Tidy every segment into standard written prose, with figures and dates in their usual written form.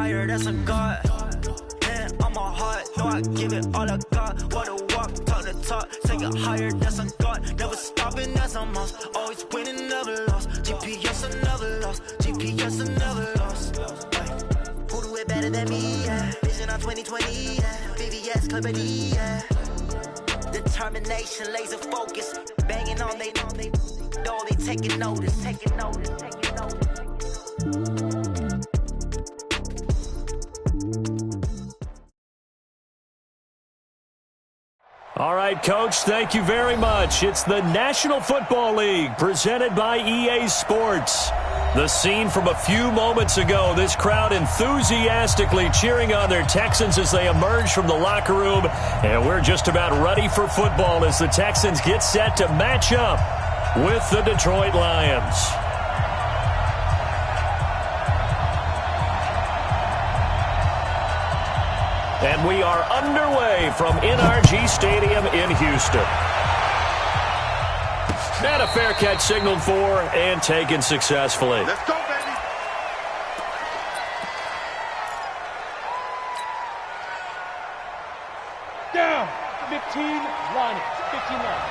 higher, that's a God. Man, I'm a heart, no, I give it all I got. Wanna walk, talk the talk, take it higher, that's a God. Never stopping, that's a must. Always winning, never lost. GPS, I never lost. GPS, I never lost. Who do it better than me? Yeah. Vision on 2020. Yeah. VVS company. Yeah. Determination, laser focus, banging on they door, they taking notice. All right, Coach, thank you very much. It's the National Football League presented by EA Sports. The scene from a few moments ago, this crowd enthusiastically cheering on their Texans as they emerge from the locker room. And we're just about ready for football as the Texans get set to match up with the Detroit Lions. And we are underway from NRG Stadium in Houston. And a fair catch signaled for and taken successfully. Let's go, baby. Down. 15 Lions. 15 Lions.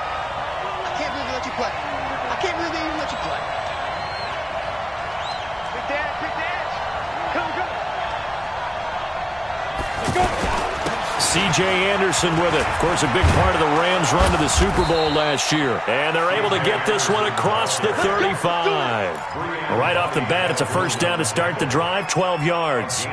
I can't believe they let you play. I can't believe they even let you play. Big dash. Come. Let's go. C.J. Anderson with it. Of course, a big part of the Rams' run to the Super Bowl last year. And they're able to get this one across the 35. Right off the bat, it's a first down to start the drive, 12 yards.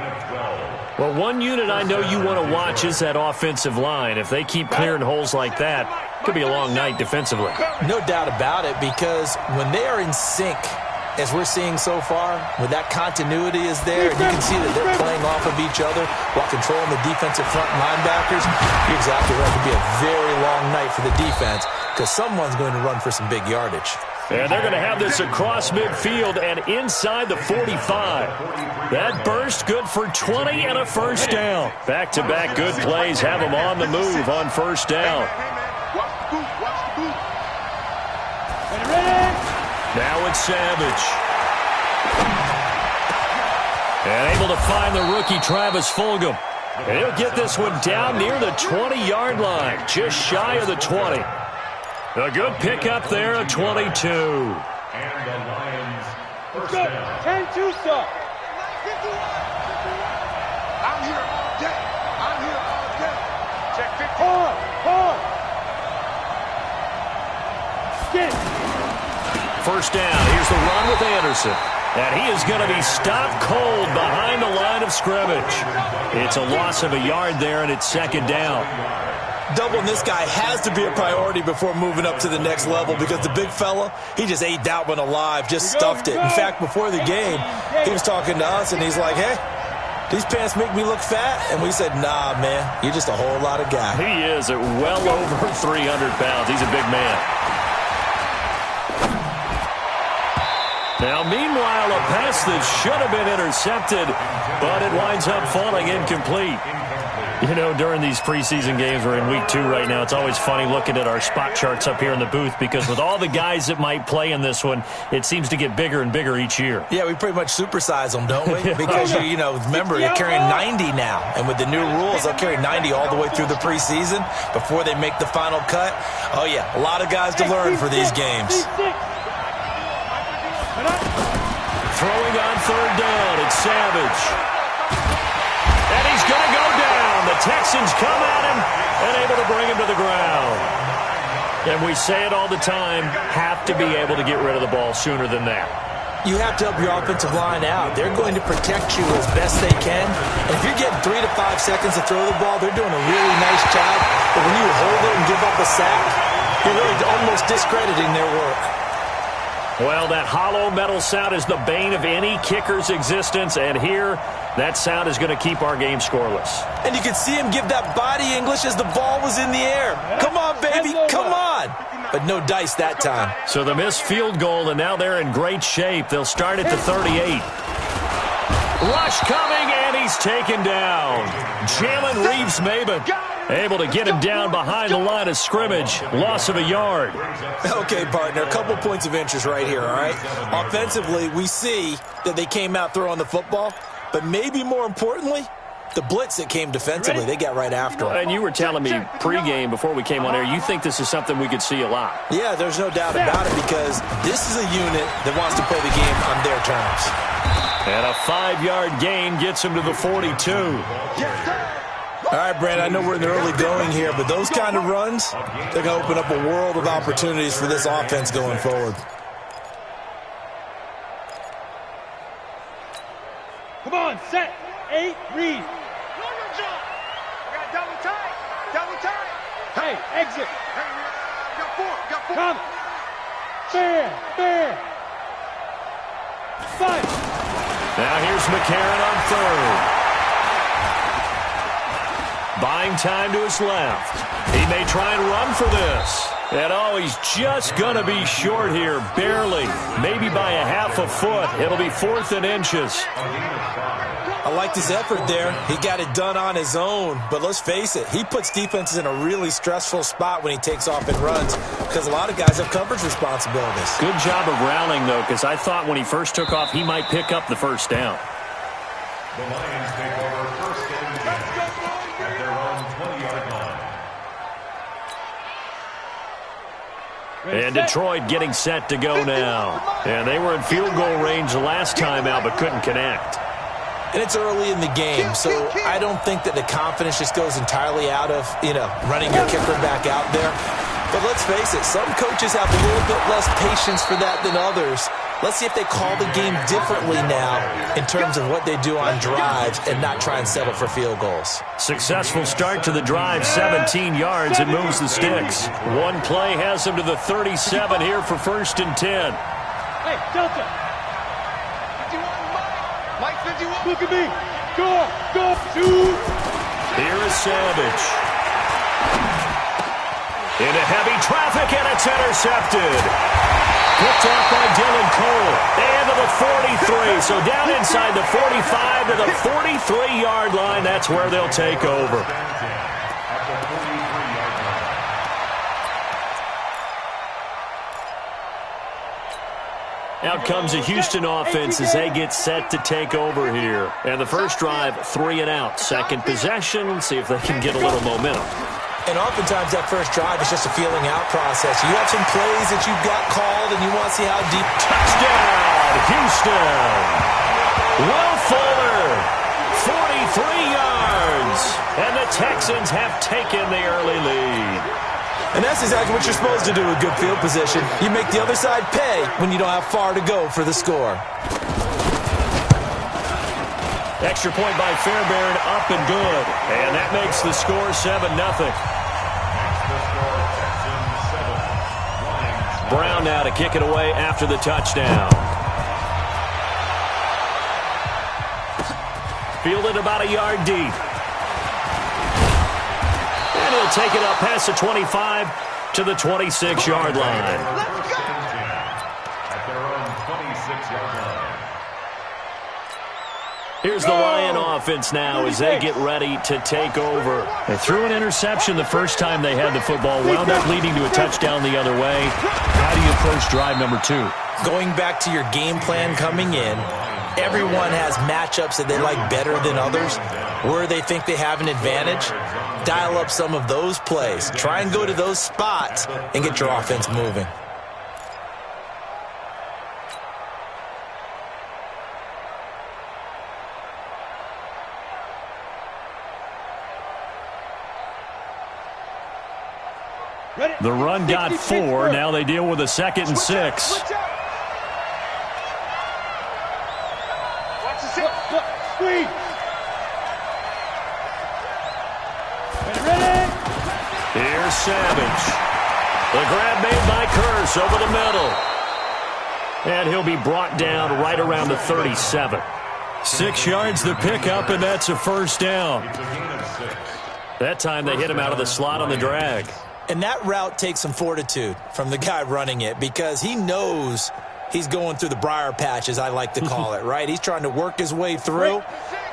Well, one unit I know you want to watch is that offensive line. If they keep clearing holes like that, it could be a long night defensively. No doubt about it, because when they are in sync, as we're seeing so far, when that continuity is there, and you can see that they're playing off of each other while controlling the defensive front linebackers, you're exactly right. It could be a very long night for the defense because someone's going to run for some big yardage. And they're going to have this across midfield and inside the 45. That burst good for 20 and a first down. Back-to-back good plays have them on the move on first down. Watch the boot. Now it's Savage. And able to find the rookie Travis Fulgham. And he'll get this one down near the 20-yard line, just shy of the 20. A good pickup there, a 22. And the Lions first down. 10-2 stop. I'm here all day. Check 50. Hard. Skip. First down. Here's the run with Anderson. And he is going to be stopped cold behind the line of scrimmage. It's a loss of a yard there, and it's second down. Doubling this guy has to be a priority before moving up to the next level because the big fella, he just ate that one alive, just stuffed it. In fact, before the game, he was talking to us, and he's like, hey, these pants make me look fat. And we said, nah, man, you're just a whole lot of guy. He is at well over 300 pounds. He's a big man. Now, meanwhile, a pass that should have been intercepted, but it winds up falling incomplete. You know, during these preseason games, we're in week 2 right now, it's always funny looking at our spot charts up here in the booth because with all the guys that might play in this one, it seems to get bigger and bigger each year. Yeah, we pretty much supersize them, don't we? Because, you know, remember, you're carrying 90 now. And with the new rules, they'll carry 90 all the way through the preseason before they make the final cut. Oh, yeah, a lot of guys to learn for these games. Throwing on third down, it's Savage. And he's going to go down. The Texans come at him and able to bring him to the ground. And we say it all the time, have to be able to get rid of the ball sooner than that. You have to help your offensive line out. They're going to protect you as best they can. And if you're getting 3 to 5 seconds to throw the ball, they're doing a really nice job. But when you hold it and give up a sack, you're really almost discrediting their work. Well, that hollow metal sound is the bane of any kicker's existence, and here, that sound is going to keep our game scoreless. And you can see him give that body English as the ball was in the air. Come on, baby, come on. But no dice that time. So the missed field goal, and now they're in great shape. They'll start at the 38. Rush coming, and he's taken down. Jalen Reeves-Maybin able to get him down behind the line of scrimmage. Loss of a yard. Okay, partner, a couple points of interest right here, all right? Offensively, we see that they came out throwing the football, but maybe more importantly, the blitz that came defensively, they got right after it. And you were telling me pregame before we came on air, you think this is something we could see a lot. Yeah, there's no doubt about it because this is a unit that wants to play the game on their terms. And a 5-yard gain gets him to the 42. All right, Brandon, I know we're in the early going here, but those kind of runs, they're going to open up a world of opportunities for this offense going forward. Come on, set, 8, read. Double tight. Double tight. Hey, exit. Hey, got four. Come. Fair. 5. Now here's McCarron on third. Buying time to his left. He may try and run for this. And he's just going to be short here, barely. Maybe by a half a foot. It'll be 4th and inches. I liked his effort there. He got it done on his own. But let's face it, he puts defenses in a really stressful spot when he takes off and runs because a lot of guys have coverage responsibilities. Good job of rallying, though, because I thought when he first took off, he might pick up the first down. The Lions take over first and 10 at their own 20-yard line. And Detroit getting set to go now. And they were in field goal range the last time out, but couldn't connect. And it's early in the game, so I don't think that the confidence just goes entirely out of, running your kicker back out there. But let's face it, some coaches have a little bit less patience for that than others. Let's see if they call the game differently now in terms of what they do on drives and not try and settle for field goals. Successful start to the drive, 17 yards, and moves the sticks. One play has him to the 37 here for 1st and 10. Hey, Delta. 51, Mike 51. Look at me. Go, 2. Here is Savage. Into heavy traffic, and it's intercepted. Picked off by Dylan Cole. And to the 43. So down inside the 45 to the 43-yard line. That's where they'll take over. Out comes a Houston offense as they get set to take over here. And the first drive, 3 and out. Second possession, see if they can get a little momentum. And oftentimes that first drive is just a feeling out process. You have some plays that you've got called and you want to see how deep. Touchdown, Houston. Will Fuller, 43 yards. And the Texans have taken the early lead. And that's exactly what you're supposed to do with good field position. You make the other side pay when you don't have far to go for the score. Extra point by Fairbairn, up and good. And that makes the score 7-0. Brown now to kick it away after the touchdown. Fielded about a yard deep. And he'll take it up past the 25 to the 26-yard line. At their own 26-yard line. Here's the Lion offense now as they get ready to take over. They threw an interception the first time they had the football, wound up leading to a touchdown the other way. How do you approach drive number 2? Going back to your game plan coming in, everyone has matchups that they like better than others. Where they think they have an advantage, dial up some of those plays. Try and go to those spots and get your offense moving. The run got 4. Now they deal with a 2nd and 6. Squeeze. Ready? Here's Savage. The grab made by Curse over the middle. And he'll be brought down right around the 37. 6 yards the pickup, and that's a first down. That time they hit him out of the slot on the drag. And that route takes some fortitude from the guy running it because he knows he's going through the briar patch, as I like to call it, right? He's trying to work his way through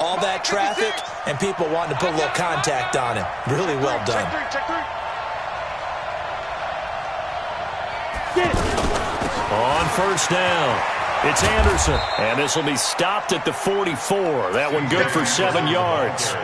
all that traffic and people wanting to put a little contact on him. Really well done. On first down. It's Anderson, and this will be stopped at the 44. That one good for 7 yards.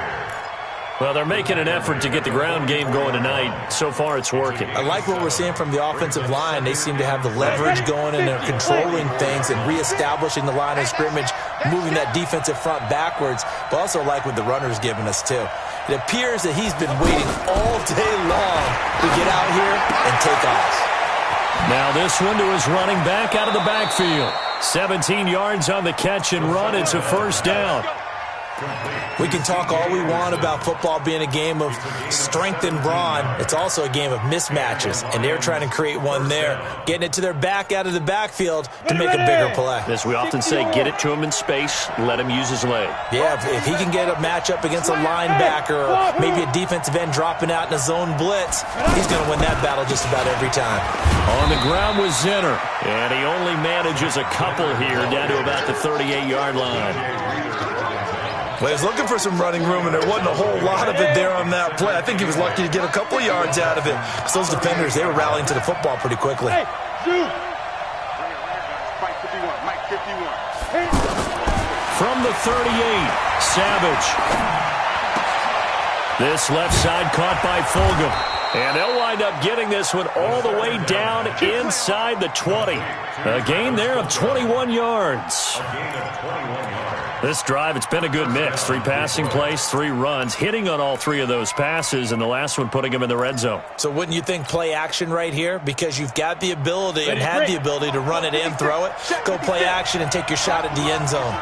Well, they're making an effort to get the ground game going tonight. So far, it's working. I like what we're seeing from the offensive line. They seem to have the leverage going, and they're controlling things and reestablishing the line of scrimmage, moving that defensive front backwards, but also like what the runner's giving us, too. It appears that he's been waiting all day long to get out here and take off. Now this one to his running back out of the backfield. 17 yards on the catch and run. It's a first down. We can talk all we want about football being a game of strength and brawn. It's also a game of mismatches, and they're trying to create one there, getting it to their back out of the backfield to make a bigger play. As we often say, get it to him in space, let him use his leg. Yeah, if he can get a matchup against a linebacker or maybe a defensive end dropping out in a zone blitz, he's going to win that battle just about every time. On the ground was Zinner, and he only manages a couple here down to about the 38-yard line. Well, he was looking for some running room, and there wasn't a whole lot of it there on that play. I think he was lucky to get a couple of yards out of it. Because those defenders, they were rallying to the football pretty quickly. Hey, dude. Mike 51, Mike 51. From the 38, Savage. This left side caught by Fulgham. And they'll wind up getting this one all the way down inside the 20. A gain there of 21 yards. This drive, it's been a good mix. 3 passing plays, 3 runs, hitting on all 3 of those passes, and the last one putting him in the red zone. So wouldn't you think play action right here? Because you've got the ability and had the ability to run it and throw it. Go play action and take your shot at the end zone.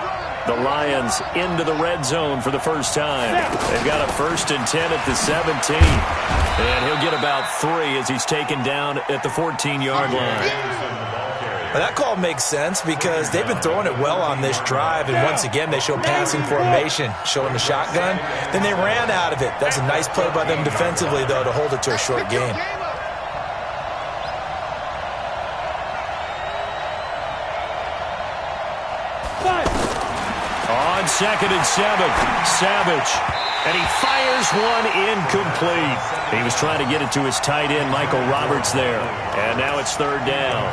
The Lions into the red zone for the first time. They've got a 1st and 10 at the 17. And he'll get about 3 as he's taken down at the 14-yard line. Well, that call makes sense because they've been throwing it well on this drive, and once again they show passing formation, showing the shotgun. Then they ran out of it. That's a nice play by them defensively, though, to hold it to a short game. On 2nd and 7, Savage. And he fires one incomplete. He was trying to get it to his tight end, Michael Roberts, there. And now it's 3rd down.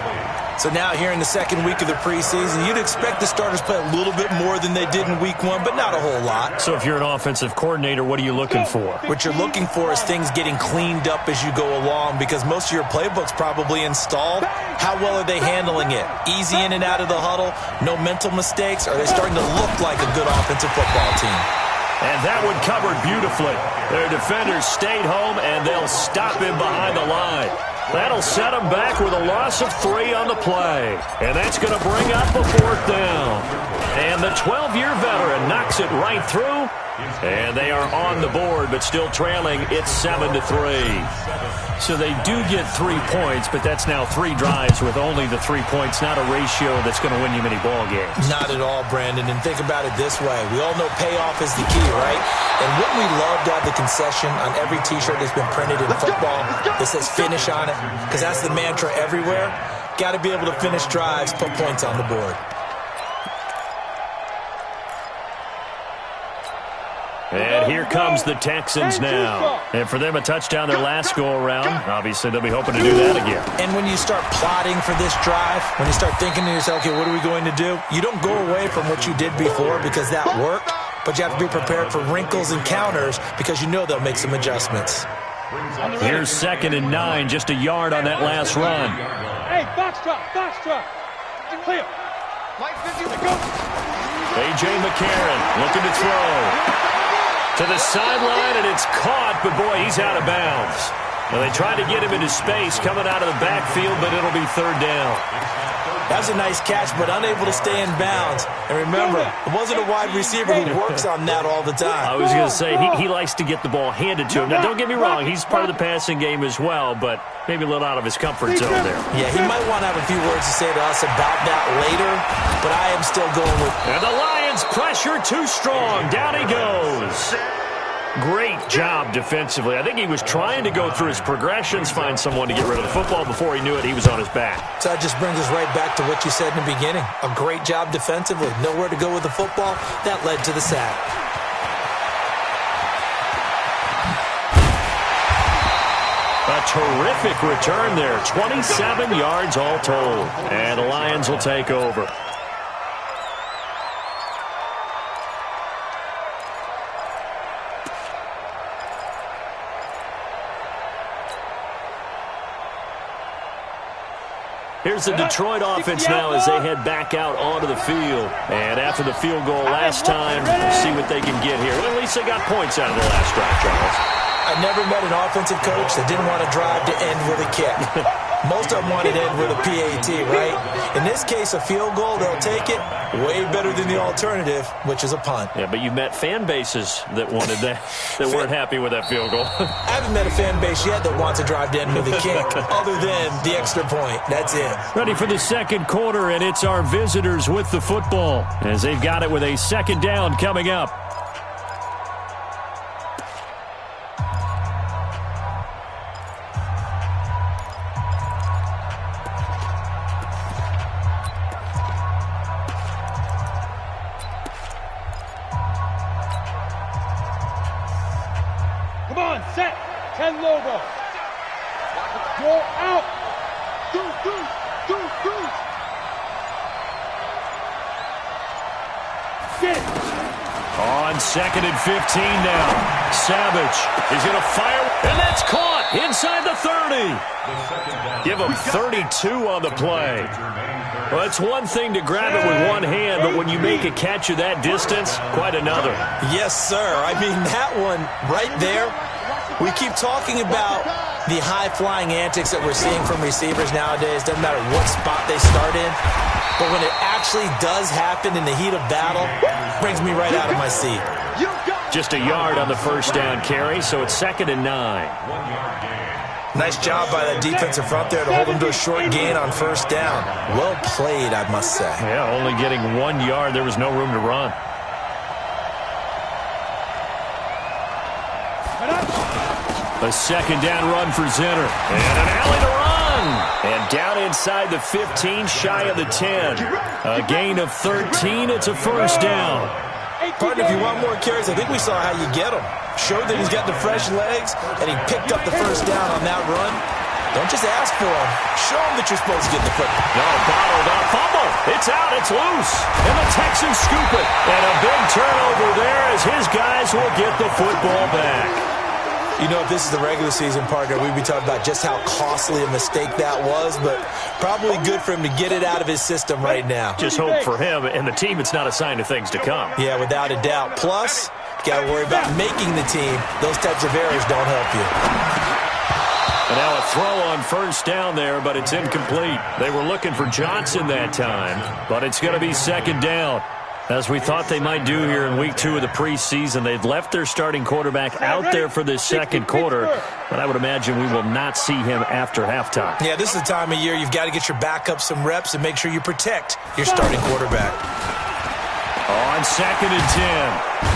So now here in the 2nd week of the preseason, you'd expect the starters play a little bit more than they did in week 1, but not a whole lot. So if you're an offensive coordinator, what are you looking for? What you're looking for is things getting cleaned up as you go along because most of your playbook's probably installed. How well are they handling it? Easy in and out of the huddle? No mental mistakes? Are they starting to look like a good offensive football team? And that one covered beautifully. Their defenders stayed home, and they'll stop him behind the line. That'll set him back with a loss of 3 on the play. And that's going to bring up a 4th down. And the 12-year veteran knocks it right through. And they are on the board, but still trailing. It's 7-3. So they do get 3 points, but that's now 3 drives with only the 3 points, not a ratio that's going to win you many ball games. Not at all, Brandon. And think about it this way. We all know payoff is the key, right? And wouldn't we love to have the concession on every T-shirt that's been printed in football that says finish on it? Because that's the mantra everywhere. Got to be able to finish drives, put points on the board. And here comes the Texans now. And for them, a touchdown their last go-around. Obviously, they'll be hoping to do that again. And when you start plotting for this drive, when you start thinking to yourself, okay, what are we going to do? You don't go away from what you did before because that worked, but you have to be prepared for wrinkles and counters because you know they'll make some adjustments. Here's 2nd and 9, just a yard on that last run. Hey, box drop, clear. Mike 51, go. A.J. McCarron looking to throw. To the sideline, and it's caught, but boy, he's out of bounds. Well, they tried to get him into space coming out of the backfield, but it'll be 3rd down. That's a nice catch, but unable to stay in bounds. And remember, it wasn't a wide receiver who works on that all the time. I was going to say, he likes to get the ball handed to him. Now, don't get me wrong, he's part of the passing game as well, but maybe a little out of his comfort zone there. Yeah, he might want to have a few words to say to us about that later, but I am still going with... And the Lions pressure too strong. Down he goes. Great job defensively. I think he was trying to go through his progressions, find someone to get rid of the football. Before he knew it, he was on his back. So that just brings us right back to what you said in the beginning. A great job defensively. Nowhere to go with the football. That led to the sack. A terrific return there. 27 yards all told. And the Lions will take over. Here's the Detroit offense now as they head back out onto the field. And after the field goal last time, we'll see what they can get here. At least they got points out of the last drive, Charles. I never met an offensive coach that didn't want to drive to end with a kick. Most of them wanted to end with a PAT, right? In this case, a field goal, they'll take it. Way better than the alternative, which is a punt. Yeah, but you've met fan bases that wanted that, that weren't happy with that field goal. I haven't met a fan base yet that wants to drive to end with a kick, other than the extra point. That's it. Ready for the second quarter, and it's our visitors with the football as they've got it with a second down coming up. Come on, set. 10 logo. Go out. Do. Get it. On 2nd and 15 now. Savage is going to fire, and that's caught inside the 30. Give him 32 on the play. Well, it's one thing to grab it with one hand, but when you make a catch of that distance, quite another. Yes, sir. I mean, that one right there, we keep talking about the high-flying antics that we're seeing from receivers nowadays. Doesn't matter what spot they start in. But when it actually does happen in the heat of battle, it brings me right out of my seat. Just a yard on the first down carry, so it's 2nd and 9. 1 yard gain. Nice job by that defensive front there to hold him to a short gain on first down. Well played, I must say. Yeah, only getting 1 yard. There was no room to run. A second down run for Zinner. And an alley to run. And down inside the 15, shy of the 10. A gain of 13. It's a first down. Partner, if you want more carries, I think we saw how you get them. Showed that he's got the fresh legs, and he picked up the first down on that run. Don't just ask for him. Show him that you're supposed to get the football. No, bottled up. Fumble. It's out. It's loose. And the Texans scoop it. And a big turnover there as his guys will get the football back. You know, if this is the regular season, partner, we'd be talking about just how costly a mistake that was, but probably good for him to get it out of his system right now. Just hope for him and the team it's not a sign of things to come. Yeah, without a doubt. Plus, got to worry about making the team. Those types of errors don't help you. And now a throw on first down there, but it's incomplete. They were looking for Johnson that time, but it's going to be second down. As we thought they might do here in week 2 of the preseason, they'd left their starting quarterback out there for this second quarter, but I would imagine we will not see him after halftime. Yeah, this is the time of year you've got to get your backup some reps and make sure you protect your starting quarterback. On 2nd and 10,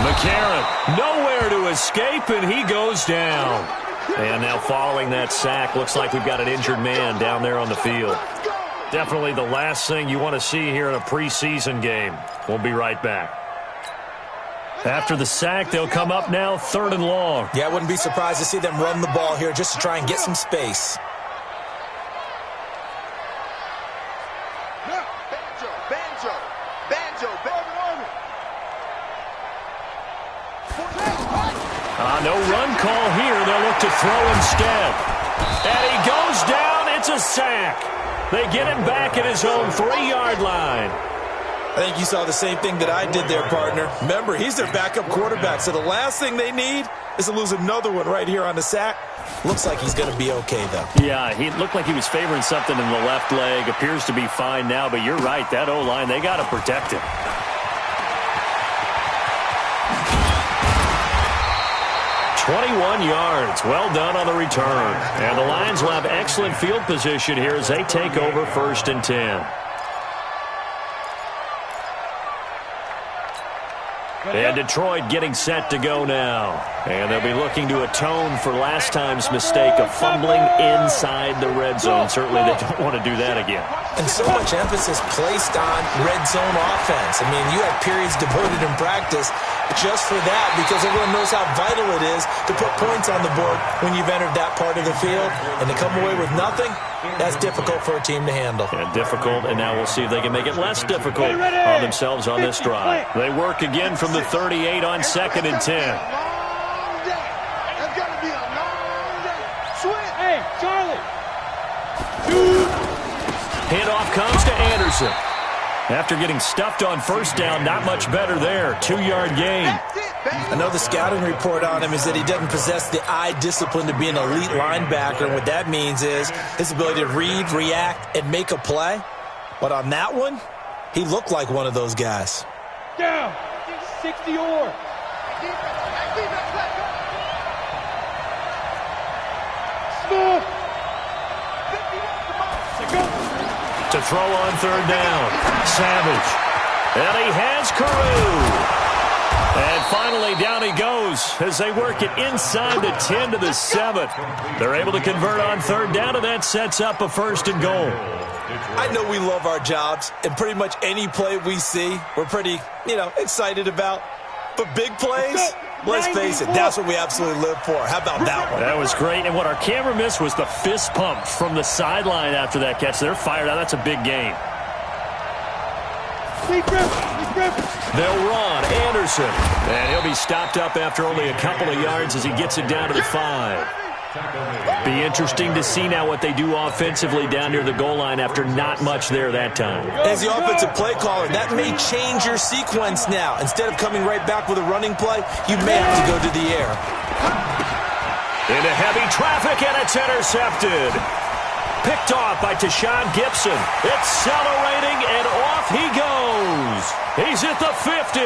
McCarron nowhere to escape, and he goes down. And now following that sack, looks like we've got an injured man down there on the field. Definitely the last thing you want to see here in a preseason game. We'll be right back. After the sack, they'll come up now 3rd and long. Yeah, I wouldn't be surprised to see them run the ball here just to try and get some space. No run call here. They'll look to throw instead. And he goes down. It's a sack. They get him back at his own 3-yard line. I think you saw the same thing that I did there, partner. Remember, he's their backup quarterback, so the last thing they need is to lose another one right here on the sack. Looks like he's going to be okay, though. Yeah, he looked like he was favoring something in the left leg. Appears to be fine now, but you're right. That O-line, they got to protect him. "21 yards. Well done on the return. And the Lions will have excellent field position here as they take over 1st and 10. And Detroit getting set to go now. And they'll be looking to atone for last time's mistake of fumbling inside the red zone. Certainly they don't want to do that again. And so much emphasis placed on red zone offense. I mean, you have periods devoted in practice just for that because everyone knows how vital it is to put points on the board when you've entered that part of the field. And to come away with nothing, that's difficult for a team to handle. Yeah, difficult, and now we'll see if they can make it less difficult on themselves on this drive. They work again from the 38 on 2nd and 10. That's got to be a long day. Swing. Hey, Charlie. Handoff comes to Anderson. After getting stuffed on first down, not much better there. 2-yard gain. I know the scouting report on him is that he doesn't possess the eye discipline to be an elite linebacker. And what that means is his ability to read, react, and make a play. But on that one, he looked like one of those guys. Down. 60 or. Smith. To throw on third down. Savage. And he has Carew. And finally, down he goes as they work it inside the 10 to the 7. They're able to convert on third down, and that sets up a 1st and goal. I know we love our jobs, and pretty much any play we see, we're pretty, excited about. But big plays, let's face it, that's what we absolutely live for. How about that one? That was great, and what our camera missed was the fist pump from the sideline after that catch. They're fired out. That's a big game. They'll run. Anderson. And he'll be stopped up after only a couple of yards as he gets it down to the 5. Be interesting to see now what they do offensively down near the goal line after not much there that time. As the offensive play caller, that may change your sequence now. Instead of coming right back with a running play, you may have to go to the air. Into heavy traffic, and it's intercepted. Picked off by Tashawn Gibson. Accelerating, and off he goes. He's at the 50.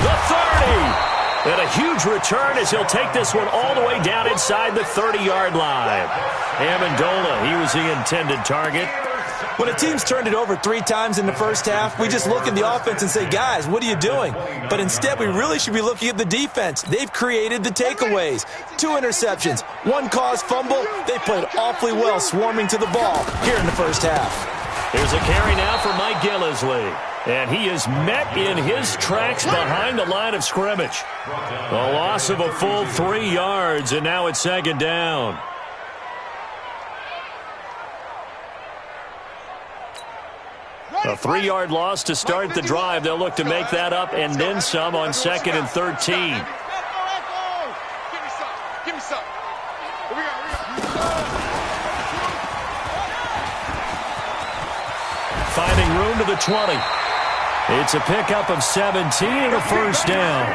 The 30. And a huge return as he'll take this one all the way down inside the 30-yard line. Amendola, he was the intended target. When a team's turned it over 3 times in the first half, we just look at the offense and say, guys, what are you doing? But instead, we really should be looking at the defense. They've created the takeaways. 2 interceptions, 1 caused fumble. They played awfully well swarming to the ball here in the first half. Here's a carry now for Mike Gillislee. And he is met in his tracks behind the line of scrimmage. A loss of a full 3 yards, and now it's 2nd down. A 3-yard loss to start the drive. They'll look to make that up and then some on 2nd and 13. Give me some. Here we go. Finding room to the 20. It's a pickup of 17 and a 1st down.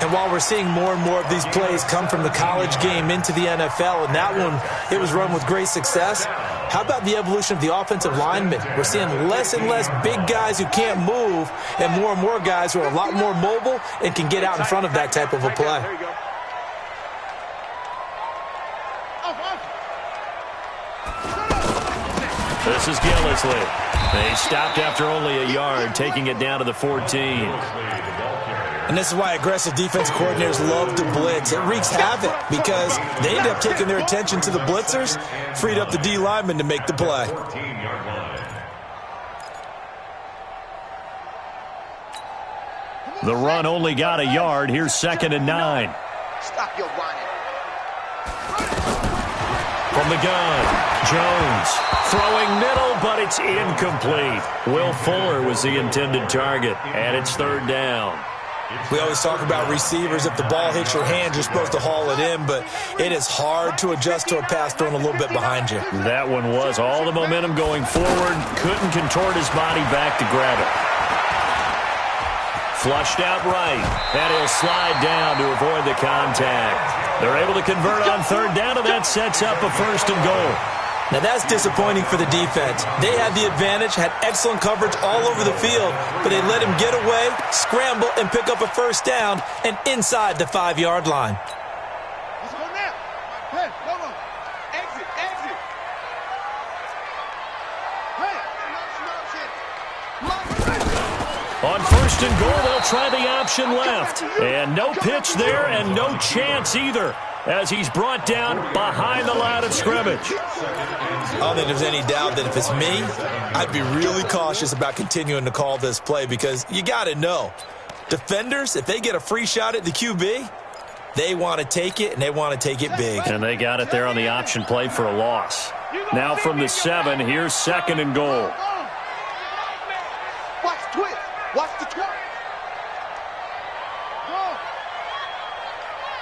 And while we're seeing more and more of these plays come from the college game into the NFL, and that one, it was run with great success, how about the evolution of the offensive linemen? We're seeing less and less big guys who can't move and more guys who are a lot more mobile and can get out in front of that type of a play. This is Gillislee. They stopped after only a yard, taking it down to the 14. And this is why aggressive defense coordinators love to blitz. It wreaks havoc because they end up taking their attention to the blitzers, freed up the D lineman to make the play. The run only got a yard. Here's 2nd and 9. Stop your whining. From the gun, Jones throwing middle, but it's incomplete. Will Fuller was the intended target, and it's 3rd down. We always talk about receivers. If the ball hits your hand, you're supposed to haul it in, but it is hard to adjust to a pass thrown a little bit behind you. That one was all the momentum going forward. Couldn't contort his body back to grab it. Flushed out right, and he'll slide down to avoid the contact. They're able to convert on 3rd down, and that sets up a 1st and goal. Now that's disappointing for the defense. They had the advantage, had excellent coverage all over the field, but they let him get away, scramble, and pick up a 1st down and inside the 5-yard line. Let's go now. Hey, come on. Exit. On 1st and goal, they'll try the option left. And no pitch there and no chance either as he's brought down behind the line of scrimmage. I don't think there's any doubt that if it's me, I'd be really cautious about continuing to call this play because you got to know, defenders, if they get a free shot at the QB, they want to take it, and they want to take it big. And they got it there on the option play for a loss. Now from the 7, here's 2nd and goal. Watch twist. Watch the twist.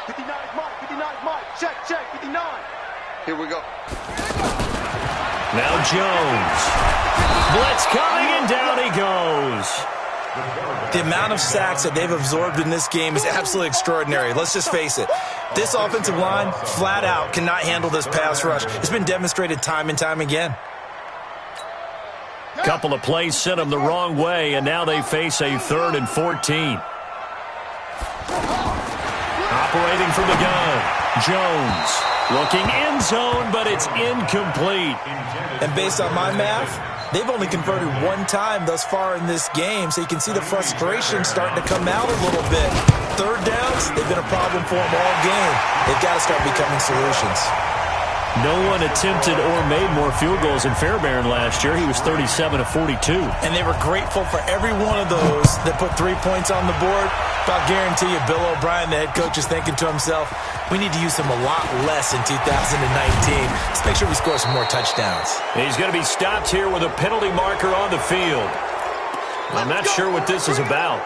59 is Mike. Check. 59. Here we go. Now Jones. Blitz coming, and down he goes. The amount of sacks that they've absorbed in this game is absolutely extraordinary. Let's just face it. This offensive line, flat out, cannot handle this pass rush. It's been demonstrated time and time again. Couple of plays sent them the wrong way, and now they face a 3rd and 14. Operating from the gun, Jones. Looking end zone, but it's incomplete. And based on my math, they've only converted one time thus far in this game, so you can see the frustration starting to come out a little bit. 3rd downs, they've been a problem for them all game. They've got to start becoming solutions. No one attempted or made more field goals in Fairbairn last year. He was 37 of 42. And they were grateful for every one of those that put 3 points on the board. But I'll guarantee you, Bill O'Brien, the head coach, is thinking to himself, we need to use him a lot less in 2019. Let's make sure we score some more touchdowns. He's going to be stopped here with a penalty marker on the field. I'm not sure what this is about.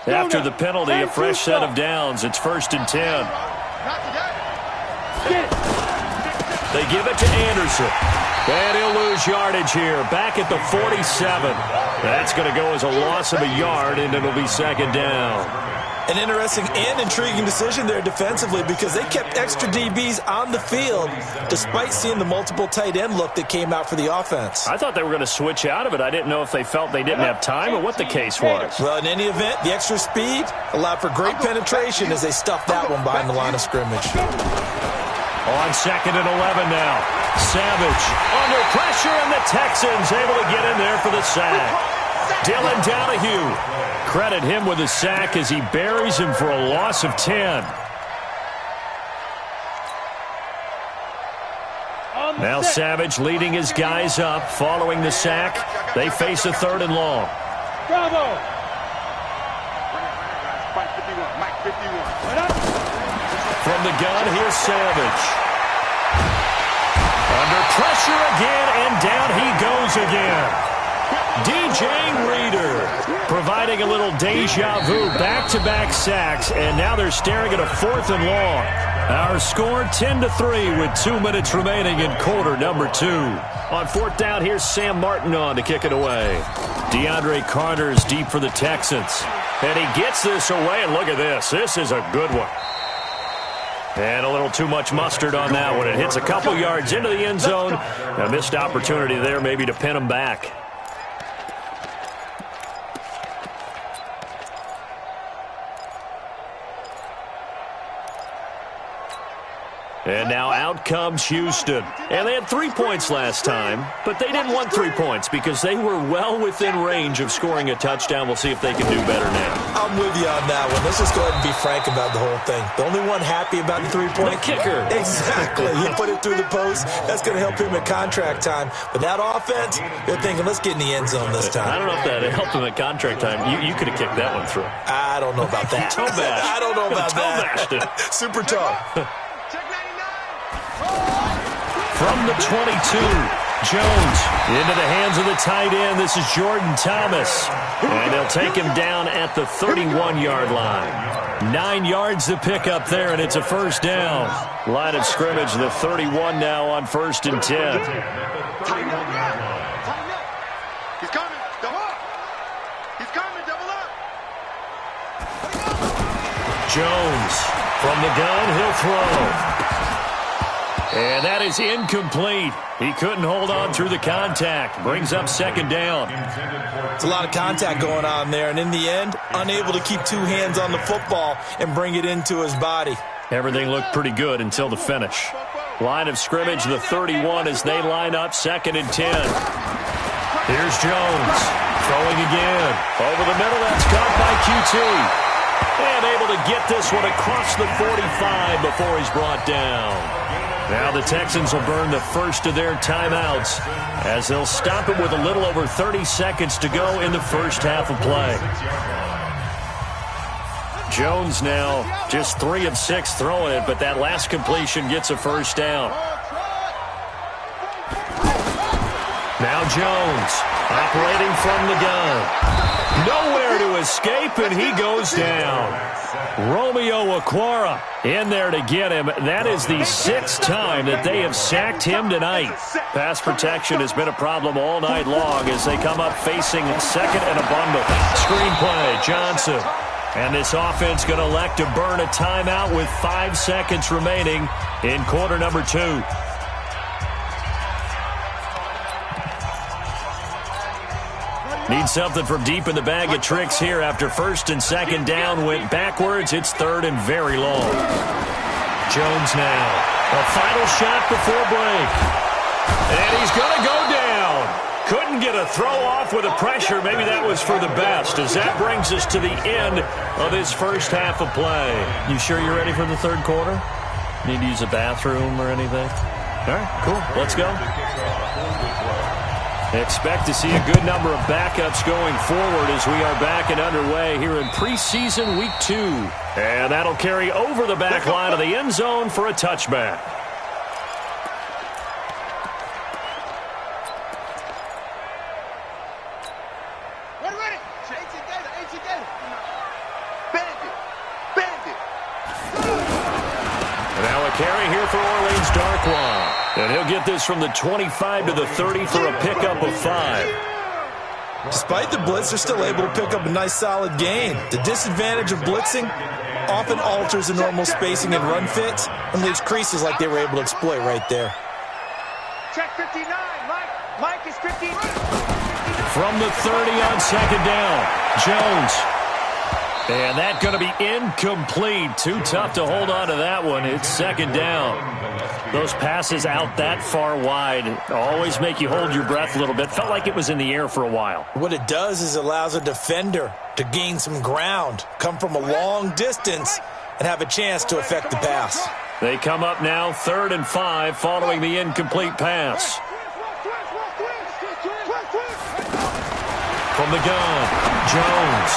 After the penalty, a fresh set of downs. It's 1st and 10. They give it to Anderson. And he'll lose yardage here. Back at the 47. That's going to go as a loss of a yard, and it'll be 2nd down. An interesting and intriguing decision there defensively because they kept extra DBs on the field despite seeing the multiple tight end look that came out for the offense. I thought they were going to switch out of it. I didn't know if they felt they didn't have time or what the case was. Well, in any event, the extra speed allowed for great penetration as they stuffed that one behind the line of scrimmage. On 2nd and 11 now. Savage under pressure, and the Texans able to get in there for the sack. Dylan Donahue. Credit him with a sack as he buries him for a loss of 10. Now Savage leading his guys up following the sack. They face a 3rd and long. Bravo! From the gun, here's Savage. Under pressure again, and down he goes again. DJ Reader providing a little deja vu, back-to-back sacks, and now they're staring at a 4th and long. Our score 10-3 with 2 minutes remaining in quarter number 2. On 4th down, here's Sam Martin on to kick it away. DeAndre Carter's deep for the Texans. And he gets this away, and look at this. This is a good one. And a little too much mustard on that one. It hits a couple yards into the end zone. A missed opportunity there maybe to pin him back. And now out comes Houston. And they had 3 points last time, but they didn't want 3 points because they were well within range of scoring a touchdown. We'll see if they can do better now. I'm with you on that one. Let's just go ahead and be frank about the whole thing. The only one happy about the 3-point kicker. Exactly. He put it through the post. That's going to help him at contract time. But that offense, they're thinking, let's get in the end zone this time. I don't know if that helped him at contract time. You could have kicked that one through. I don't know about that. Toe bash. I don't know about Toe that. bashed it. Super tough. From the 22, Jones into the hands of the tight end. This is Jordan Thomas. And they'll take him down at the 31-yard line. 9 yards to pick up there, and it's a 1st down. Line of scrimmage, the 31 now on 1st and 10. He's coming. Double up. He's coming. Double up. Jones from the gun. He'll throw. And that is incomplete. He couldn't hold on through the contact. Brings up 2nd down. It's a lot of contact going on there, and in the end, unable to keep 2 hands on the football and bring it into his body. Everything looked pretty good until the finish. Line of scrimmage, the 31 as they line up 2nd and 10. Here's Jones. Throwing again. Over the middle, that's caught by QT. And able to get this one across the 45 before he's brought down. Now the Texans will burn the first of their timeouts as they'll stop it with a little over 30 seconds to go in the first half of play. Jones now just 3 of 6 throwing it, but that last completion gets a 1st down. Now Jones, operating from the gun. Nowhere to escape, and he goes down. Romeo Okwara in there to get him. That is the 6th time that they have sacked him tonight. Pass protection has been a problem all night long as they come up facing second and a bundle. Screen play, Johnson. And this offense going to elect to burn a timeout with 5 seconds remaining in quarter number 2. Need something from deep in the bag of tricks here after first and second down went backwards. It's third and very long. Jones now. A final shot before break. And he's going to go down. Couldn't get a throw off with the pressure. Maybe that was for the best, as that brings us to the end of this first half of play. You sure you're ready for the third quarter? Need to use a bathroom or anything? All right, cool. Let's go. Expect to see a good number of backups going forward as we are back and underway here in preseason week 2. And that'll carry over the back line of the end zone for a touchback. Now a carry here for Orleans Darkwa. And he'll get this from the 25 to the 30 for a pickup of 5. Despite the blitz, they're still able to pick up a nice solid gain. The disadvantage of blitzing often alters the normal spacing and run fits and leaves creases like they were able to exploit right there. Check 59. Mike is 59. From the 30 on second down, Jones. And that going to be incomplete. Too tough to hold on to that one. It's second down. Those passes out that far wide always make you hold your breath a little bit. Felt like it was in the air for a while. What it does is it allows a defender to gain some ground, come from a long distance, and have a chance to affect the pass. They come up now 3rd and 5 following the incomplete pass. From the gun, Jones.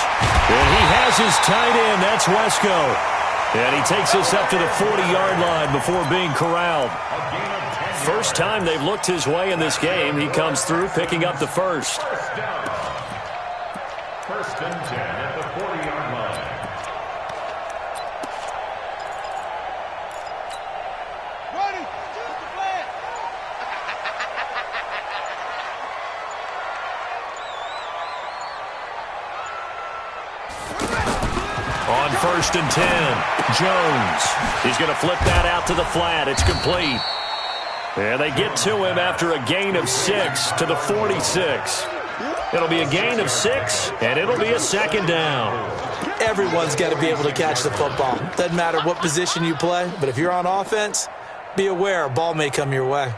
And he has his tight end. That's Wesco. And he takes us up to the 40-yard line before being corralled. First time they've looked his way in this game. He comes through picking up the first. First and 10 at the 40-yard line. Ready. On first and 10, Jones. He's going to flip that out to the flat. It's complete. And they get to him after a gain of 6 to the 46. It'll be a gain of 6, and it'll be a second down. Everyone's got to be able to catch the football. Doesn't matter what position you play, but if you're on offense, be aware a ball may come your way.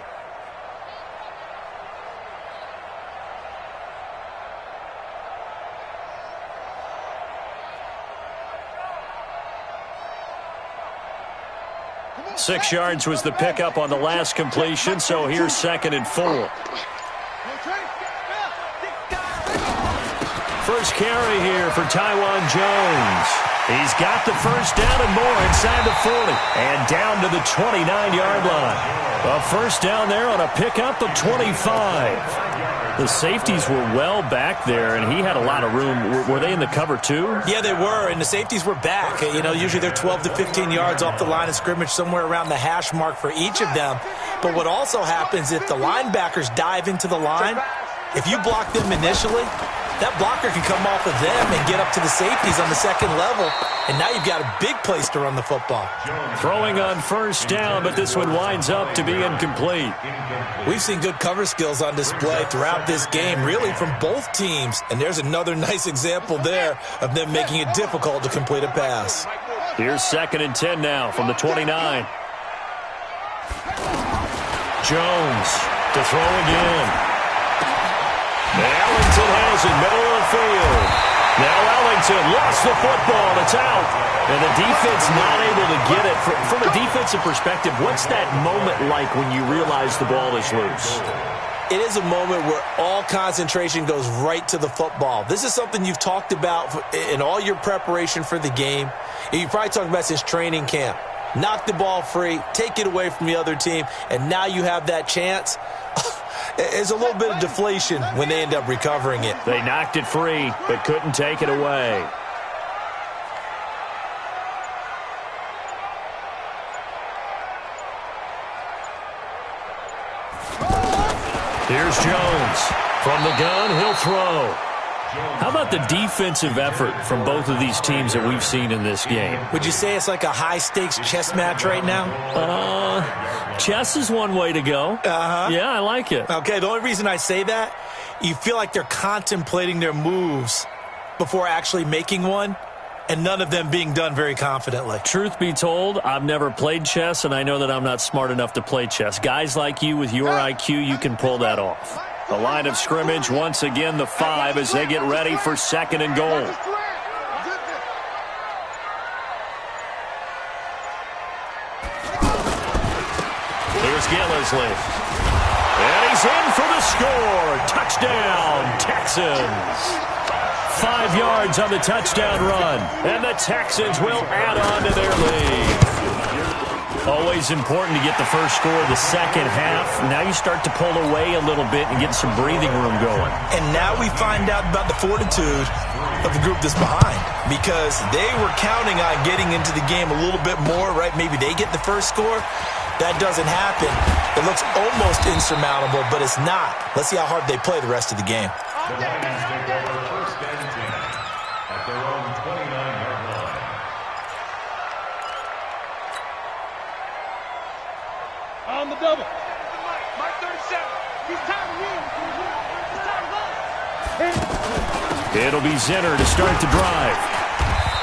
Six yards was the pickup on the last completion, so here's 2nd and 4. First carry here for Taiwan Jones. He's got the first down and more inside the 40 and down to the 29-yard line. A first down there on a pickup of 25. The safeties were well back there, and he had a lot of room. Were they in the cover too? Yeah, they were, and the safeties were back. You know, usually they're 12 to 15 yards off the line of scrimmage, somewhere around the hash mark for each of them. But what also happens if the linebackers dive into the line, if you block them initially, that blocker can come off of them and get up to the safeties on the second level, and now you've got a big place to run the football. Throwing on first down, but this one winds up to be incomplete. We've seen good cover skills on display throughout this game, really from both teams, and there's another nice example there of them making it difficult to complete a pass. Here's 2nd and 10 now from the 29. Jones to throw again. Ellington has it, middle of the field. Now Ellington lost the football. It's out. And the defense not able to get it. From a defensive perspective, what's that moment like when you realize the ball is loose? It is a moment where all concentration goes right to the football. This is something you've talked about in all your preparation for the game. And you probably talked about since training camp. Knock the ball free, take it away from the other team, and now you have that chance. There's a little bit of deflation when they end up recovering it. They knocked it free, but couldn't take it away. Here's Jones. From the gun, he'll throw. How about the defensive effort from both of these teams that we've seen in this game? Would you say it's like a high-stakes chess match right now? Chess is one way to go. Uh-huh. Yeah, I like it. Okay, the only reason I say that, you feel like they're contemplating their moves before actually making one, and none of them being done very confidently. Truth be told, I've never played chess, and I know that I'm not smart enough to play chess. Guys like you with your IQ, you can pull that off. The line of scrimmage, once again, the 5 as they get ready for 2nd and goal. Here's Gillisley. And he's in for the score. Touchdown, Texans. 5 yards on the touchdown run. And the Texans will add on to their lead. Always important to get the first score of the second half. Now you start to pull away a little bit and get some breathing room going. And now we find out about the fortitude of the group that's behind, because they were counting on getting into the game a little bit more, right? Maybe they get the first score. That doesn't happen. It looks almost insurmountable, but it's not. Let's see how hard they play the rest of the game. The Lions take over 1st and 10 at their own 29-yard line. On the double. Mark 37. He's time to win. He's time to go. It'll be Zinner to start the drive.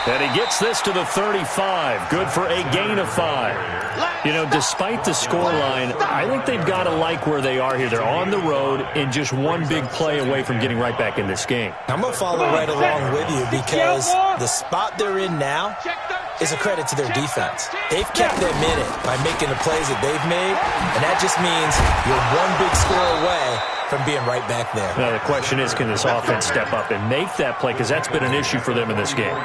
And he gets this to the 35. Good for a gain of 5. You know, despite the scoreline, I think they've got to like where they are here. They're on the road and just one big play away from getting right back in this game. I'm going to follow right along with you, because the spot they're in now is a credit to their defense. They've kept them in it by making the plays that they've made, and that just means you're one big score away from being right back there. Now, the question is, can this offense step up and make that play? Because that's been an issue for them in this game.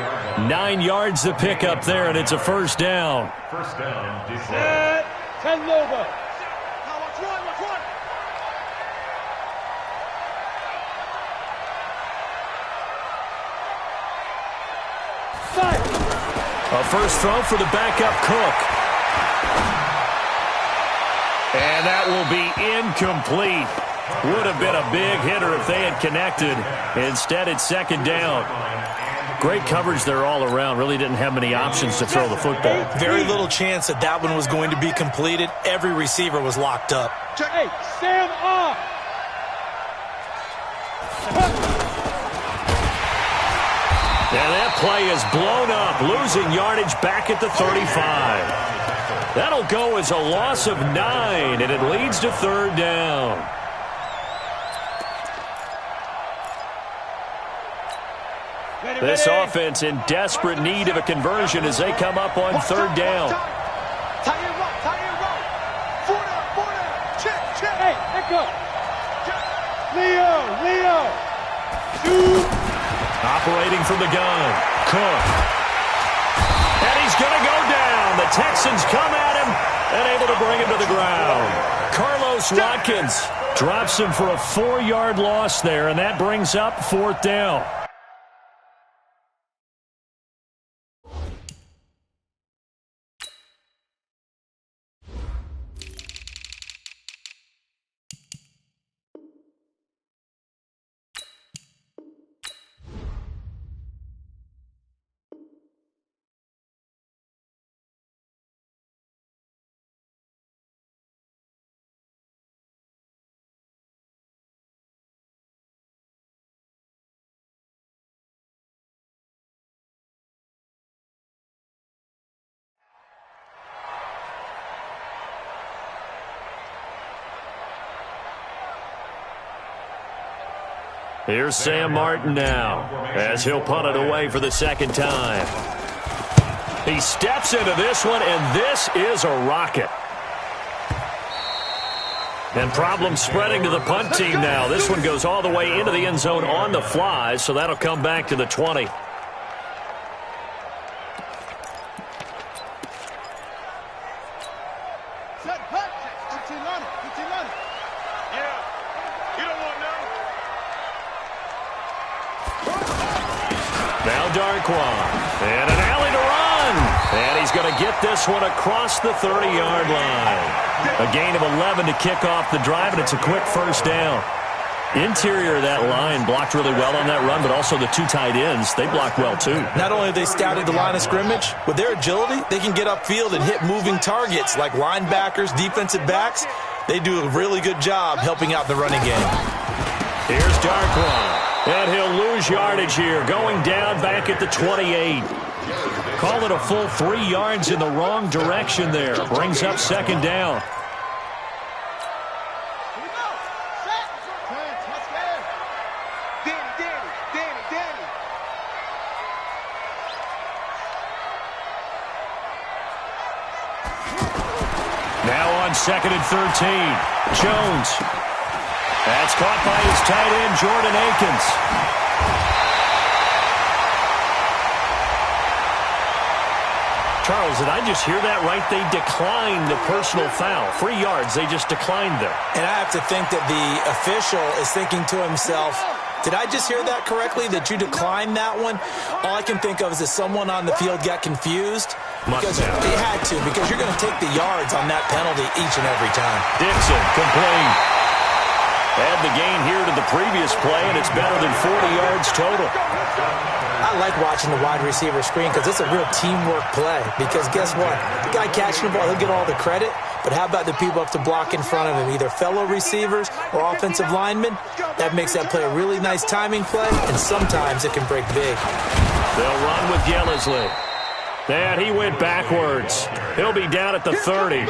9 yards to pick up there, and it's a first down. First down, Detroit. 10 Lobo. Watch one. A first throw for the backup Cook. And that will be incomplete. Would have been a big hitter if they had connected. Instead, it's 2nd down. Great coverage there all around. Really didn't have many options to throw the football. Very little chance that that one was going to be completed. Every receiver was locked up. Hey, stand up. And that play is blown up, losing yardage back at the 35. That'll go as a loss of 9, and it leads to 3rd down. This offense in desperate need of a conversion as they come up on 3rd down. Tie it up. 4 down. Check. Hey, echo. Leo. Shoot. Operating from the gun, Cook. And he's going to go down. The Texans come at him and able to bring him to the ground. Carlos Watkins drops him for a 4-yard loss there, and that brings up 4th down. Here's Sam Martin now as he'll punt it away for the 2nd time. He steps into this one, and this is a rocket. And problems spreading to the punt team now. This one goes all the way into the end zone on the fly, so that'll come back to the 20. Now Darquan. And an alley to run. And he's going to get this one across the 30-yard line. A gain of 11 to kick off the drive, and it's a quick first down. Interior of that line blocked really well on that run, but also the two tight ends, they blocked well too. Not only have they scouted the line of scrimmage, with their agility, they can get upfield and hit moving targets like linebackers, defensive backs. They do a really good job helping out the running game. Here's Darquan, and he'll lose yardage here, going down back at the 28. Call it a full 3 yards in the wrong direction there. Brings up second down. Now on 2nd and 13. Jones. That's caught by his tight end, Jordan Akins. Charles, did I just hear that right? They declined the personal foul. 3 yards, they just declined them. And I have to think that the official is thinking to himself, did I just hear that correctly, that you declined that one? All I can think of is that someone on the field got confused. Because they had to, because you're going to take the yards on that penalty each and every time. Dixon, complete. Add the gain here to the previous play, and it's better than 40 yards total. I like watching the wide receiver screen because it's a real teamwork play. Because guess what? The guy catching the ball, he'll get all the credit. But how about the people up to block in front of him, either fellow receivers or offensive linemen? That makes that play a really nice timing play, and sometimes it can break big. They'll run with Yellesley. And he went backwards. He'll be down at the 30.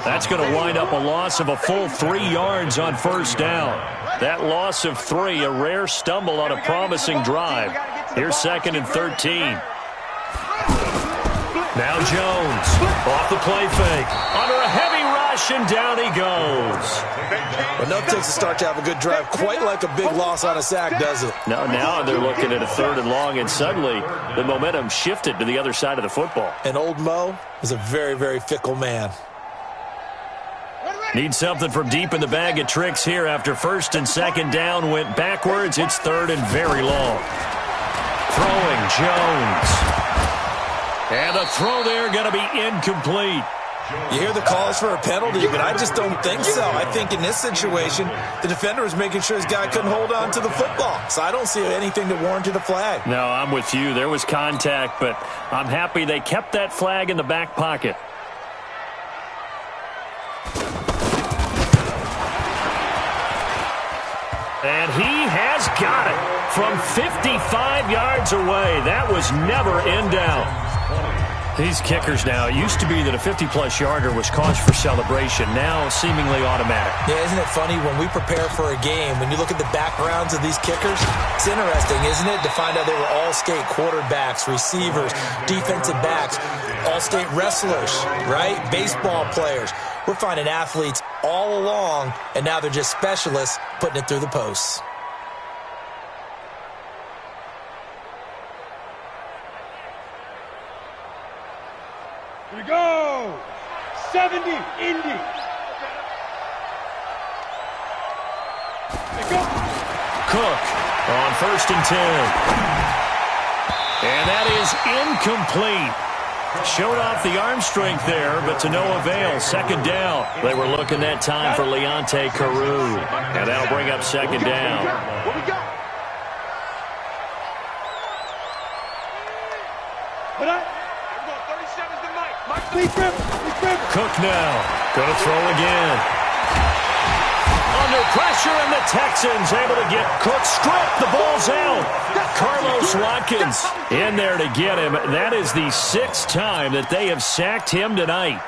That's going to wind up a loss of a full 3 yards on first down. That loss of 3, a rare stumble on a promising drive. Here's 2nd and 13. Now Jones off the play fake. Under a heavy rush, and down he goes. Enough takes to start to have a good drive, quite like a big loss on a sack, does it? Now they're looking at a 3rd and long, and suddenly the momentum shifted to the other side of the football. And old Mo is a very, very fickle man. Need something from deep in the bag of tricks here after 1st and 2nd down went backwards. It's 3rd and very long. Throwing Jones. And the throw there going to be incomplete. You hear the calls for a penalty, but I just don't think so. I think in this situation, the defender was making sure his guy couldn't hold on to the football. So I don't see anything that warranted a flag. No, I'm with you. There was contact, but I'm happy they kept that flag in the back pocket. And he has got it from 55 yards away. That was never in doubt. These kickers now, it used to be that a 50-plus yarder was cause for celebration. Now seemingly automatic. Yeah, isn't it funny when we prepare for a game, when you look at the backgrounds of these kickers, it's interesting, isn't it, to find out they were all-state quarterbacks, receivers, defensive backs, all-state wrestlers, right? Baseball players. We're finding athletes all along, and now they're just specialists putting it through the posts. Here we go! 70, Indy. There go. Cook on 1st and 10. And that is incomplete. Showed off the arm strength there, but to no avail. 2nd down. They were looking that time for Leonte Carew. And that'll bring up 2nd down. What we got? What up? 37's the mic. Please grip. Cook now. Going to throw again. Under pressure, and the Texans able to get Cook stripped. The ball's out. Carlos Watkins in there to get him. That is the 6th time that they have sacked him tonight.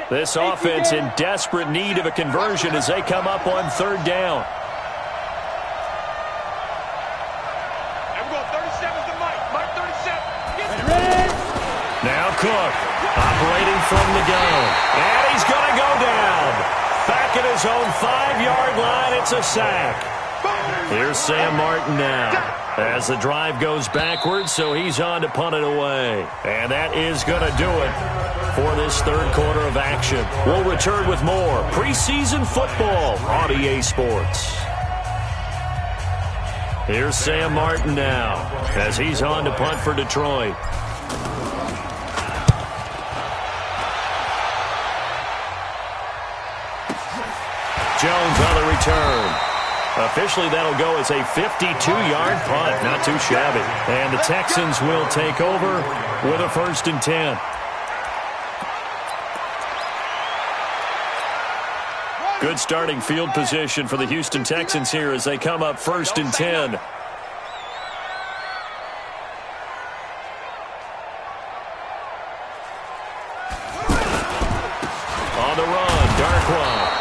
This offense in desperate need of a conversion as they come up on 3rd down. Now Cook operating from the gun. And he's going to go down. Back at his own 5-yard line, it's a sack. Here's Sam Martin now. As the drive goes backwards, so he's on to punt it away. And that is going to do it for this third quarter of action. We'll return with more preseason football on EA Sports. Here's Sam Martin now as he's on to punt for Detroit. Jones on the return. Officially, that'll go as a 52-yard punt. Not too shabby. And the Texans will take over with a 1st and 10. Good starting field position for the Houston Texans here as they come up 1st and 10. On the run, Darkwa.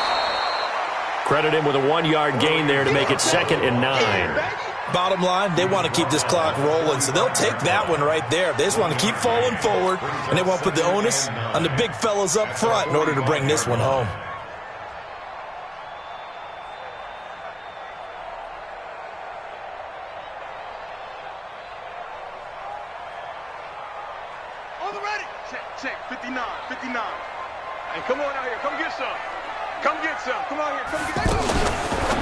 Credit him with a 1-yard gain there to make it 2nd and 9. Bottom line, they want to keep this clock rolling, so they'll take that one right there. They just want to keep falling forward, and they want to put the onus on the big fellas up front in order to bring this one home. On the ready. Check. 59. Hey, come on out here. Come get some. Come get some. Come on here. Come get some.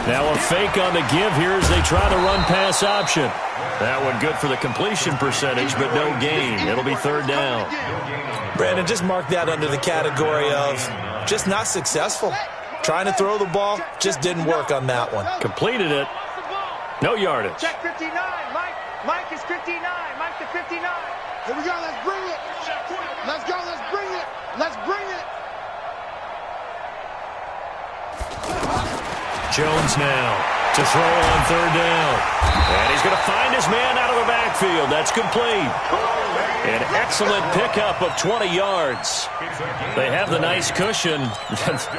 Now a fake on the give here as they try the run-pass option. That one good for the completion percentage, but no gain. It'll be 3rd down. Brandon, just mark that under the category of just not successful. Trying to throw the ball, just didn't work on that one. Completed it. No yardage. Check 59. Mike is 59. Mike to 59. Here we go. Let's bring it. Let's go. Let's bring it. Let's bring it. Jones now to throw on 3rd down. And he's going to find his man out of the backfield. That's complete. An excellent pickup of 20 yards. They have the nice cushion.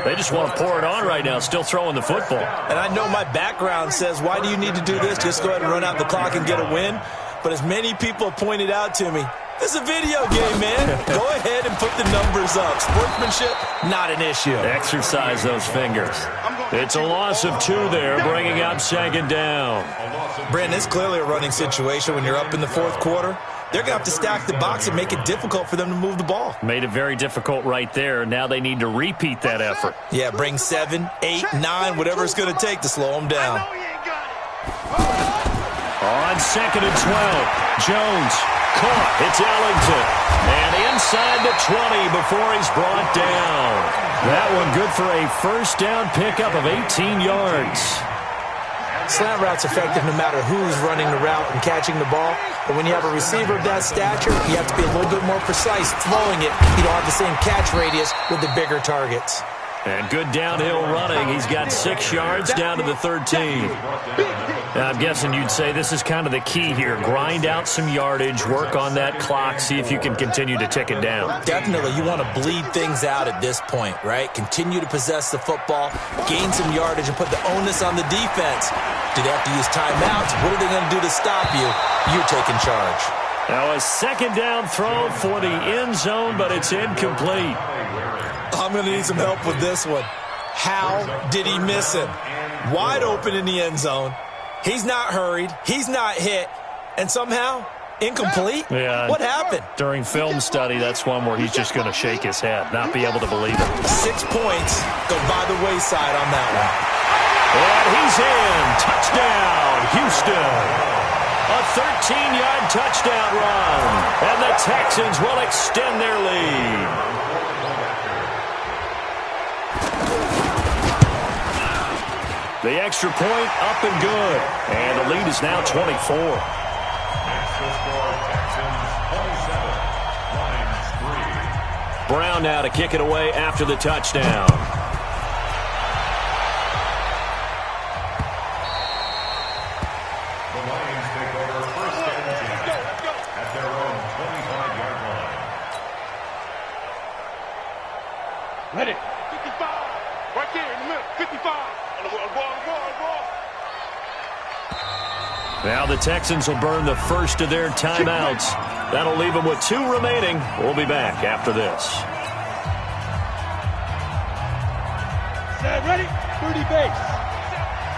They just want to pour it on right now, still throwing the football. And I know my background says, why do you need to do this? Just go ahead and run out the clock and get a win. But as many people pointed out to me, this is a video game, man. Go ahead and put the numbers up. Sportsmanship, not an issue. Exercise those fingers. It's a loss of 2 there, bringing up 2nd down. Brandon, it's clearly a running situation when you're up in the 4th quarter. They're going to have to stack the box and make it difficult for them to move the ball. Made it very difficult right there. Now they need to repeat that effort. Yeah, bring 7, 8, 9, whatever it's going to take to slow them down. On 2nd and 12, Jones caught. It's Ellington. And inside the 20 before he's brought down. That one good for a 1st down pickup of 18 yards. Slant route's effective no matter who's running the route and catching the ball. But when you have a receiver of that stature, you have to be a little bit more precise throwing it. You don't have the same catch radius with the bigger targets. And good downhill running. He's got 6 yards down to the 13. Now, I'm guessing you'd say this is kind of the key here. Grind out some yardage, work on that clock, see if you can continue to tick it down. Definitely. You want to bleed things out at this point, right? Continue to possess the football, gain some yardage, and put the onus on the defense. Do they have to use timeouts? What are they going to do to stop you? You're taking charge. Now a 2nd down throw for the end zone, but it's incomplete. I'm going to need some help with this one. How did he miss him? Wide open in the end zone. He's not hurried. He's not hit. And somehow, incomplete? Yeah. What happened? During film study, that's one where he's just going to shake his head, not be able to believe it. 6 points go by the wayside on that one. And he's in. Touchdown, Houston. A 13-yard touchdown run. And the Texans will extend their lead. The extra point up and good. And the lead is now 24. Next to score, Texans 27, Lions 3. Brown now to kick it away after the touchdown. The Lions take over 1st and 10 at their own 25-yard line. Ready. 55. Right there in the middle. 55. Now the Texans will burn the first of their timeouts. That'll leave them with 2 remaining. We'll be back after this. Set, ready? 30 base.